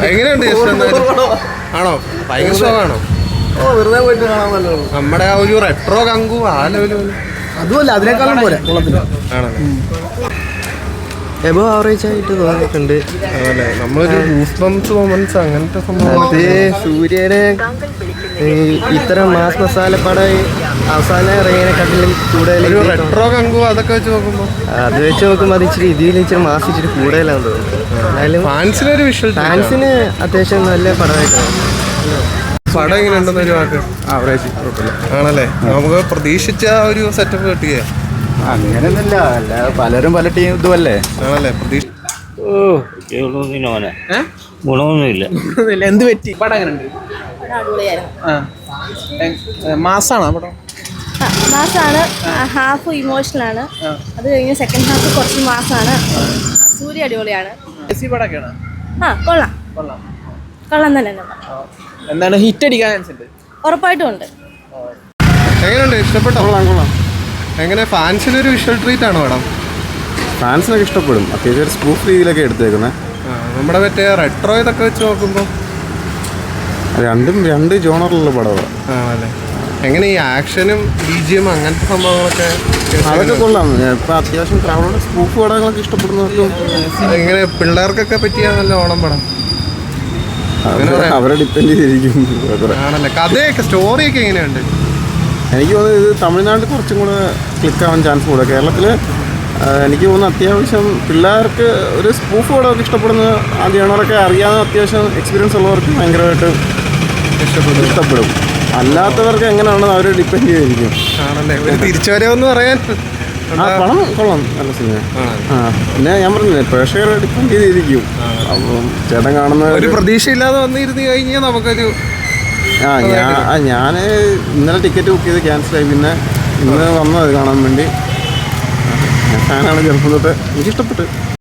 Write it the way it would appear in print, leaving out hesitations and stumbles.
എങ്ങനെയുണ്ട് ആണോ? ഭയങ്കര ഇഷ്ടമാണോ? വെറുതെ പോയിട്ട് കാണാൻ നമ്മുടെ ആ ഒരു റെട്രോ കങ്കു ആ ലെവല് അതുമല്ല അതിനേക്കാളും പോലെ ആണല്ലേ? എബോ ആവറേജ് ആയിട്ട് തോന്നിയിട്ടുണ്ട്. അതല്ലേ, നമ്മളൊരു ഗൂസ് ബംസ് മൊമെന്റ്സ് അങ്ങനത്തെ സംഭവം. സൂര്യനെ ഇത്ര മാസ് മസാല പടം അവസാനം ഇറങ്ങിയതിനെക്കാട്ടിലും കൂടുതൽ ഒരു റെട്രോ കങ്കു അതൊക്കെ വെച്ച് നോക്കുമ്പോ അത് വെച്ച് നോക്കുമ്പോൾ അത് ഇച്ചിരി ഇതിൽ ഇച്ചിരി മാസ് ഇച്ചിരി കൂടുതലാന്ന് തോന്നുന്നു. എന്നാലും ഫാൻസിനൊരു വിഷ്വൽ ഫാൻസിന് അത്യാവശ്യം നല്ല പടമായിട്ടാണ്. പടം എങ്ങനെ ഉണ്ടെന്നൊരു വാക്ക്. ആവറേജ് ആണല്ലേ? നമുക്ക് പ്രതീക്ഷിച്ച ഒരു സെറ്റപ്പ് കിട്ടിയേ? അങ്ങനെയൊന്നുമില്ല, അല്ല പലരും പല ടീം ഇതുമല്ലേ. ആണല്ലേ? പ്രതീക്ഷ ഗുണമൊന്നുമില്ല. എന്ത് പറ്റി? പടം എങ്ങനെയുണ്ട്? മാസാണോ പടം? മാസാണ്, ഹാഫ് ഇമോഷണലാണ്. അത് കഴിഞ്ഞ് സെക്കൻഡ് ഹാഫ് കുറച്ച് മാസാണ്. സൂര്യ അടിപൊളിയാണ്. പടമൊക്കെയാണ്. കൊള്ളാം കൊള്ളാം. കൊള്ളാം തന്നെ. എന്താണ് ഹിറ്റ് അടിക്കാൻ ചാൻസ് ഉണ്ട്? ഉറപ്പായിട്ടും ഉണ്ട്. എങ്ങനെയുണ്ട്? ഇഷ്ടപ്പെട്ടോ? കൊള്ളാം. എങ്ങനെ ഫാൻസിനൊരു വിഷ്വൽ ട്രീറ്റ് ആണോ പടം? ഫാൻസിനൊക്കെ ഇഷ്ടപ്പെടും. അത്യാവശ്യം സ്പൂഫ് രീതിയിലൊക്കെ എടുത്തേക്കുന്നത്. നമ്മുടെ മറ്റേ റെട്രോ ഇതൊക്കെ വെച്ച് നോക്കുമ്പോൾ രണ്ട് ജോണറിലുള്ള പടമാണ്. അല്ലേ? എങ്ങനെ ഈ ആക്ഷനും ബിജിഎം അങ്ങനത്തെ സംഭവങ്ങളൊക്കെ അതൊക്കെ കൊള്ളാം. ഇപ്പം അത്യാവശ്യം ക്രൗഡ് സ്പൂഫ് പടങ്ങളൊക്കെ ഇഷ്ടപ്പെടുന്നവർക്കും എങ്ങനെ പിള്ളേർക്കൊക്കെ പറ്റിയ നല്ല ഓണം പടം അവരെ ഡിപ്പെൻഡ് ചെയ്തിരിക്കും. ആണല്ലേ? കഥയൊക്കെ സ്റ്റോറിയൊക്കെ എങ്ങനെയുണ്ട്? എനിക്ക് തോന്നുന്നത് ഇത് തമിഴ്നാട്ടിൽ കുറച്ചും കൂടെ ക്ലിക്കാവാൻ ചാൻസ് കൂടുതൽ. കേരളത്തിൽ എനിക്ക് തോന്നുന്നു അത്യാവശ്യം പിള്ളേർക്ക് ഒരു സ്പൂഫ് പടമൊക്കെ ഇഷ്ടപ്പെടുന്ന ആ ജേണറൊക്കെ അറിയാവുന്ന അത്യാവശ്യം എക്സ്പീരിയൻസ് ഉള്ളവർക്ക് ഭയങ്കരമായിട്ട് ഇഷ്ടപ്പെടും. അല്ലാത്തവർക്ക് എങ്ങനെയാണെന്ന് അവർ ഡിപ്പെൻഡ് ചെയ്തിരിക്കും. ആണല്ലേ? തിരിച്ചുവരവെന്ന് പറയാൻ പണം കൊള്ളാം, നല്ല സിനിമ. പിന്നെ ഞാൻ പറഞ്ഞില്ലേ, പ്രേക്ഷകരെ ഡിപ്പെൻഡ് ചെയ്തിരിക്കും. അപ്പം ചേട്ടൻ കാണുന്ന ഒരു പ്രതീക്ഷയില്ലാതെ വന്നിരുന്ന് കഴിഞ്ഞാൽ നമുക്കൊരു ഞാൻ ഇന്നലെ ടിക്കറ്റ് ബുക്ക് ചെയ്ത് ക്യാൻസലായി. പിന്നെ ഇന്ന് വന്നത് കാണാൻ വേണ്ടി. ഫാനാണ് ചെറുപ്പം തൊട്ട്. എനിക്കിഷ്ടപ്പെട്ടു.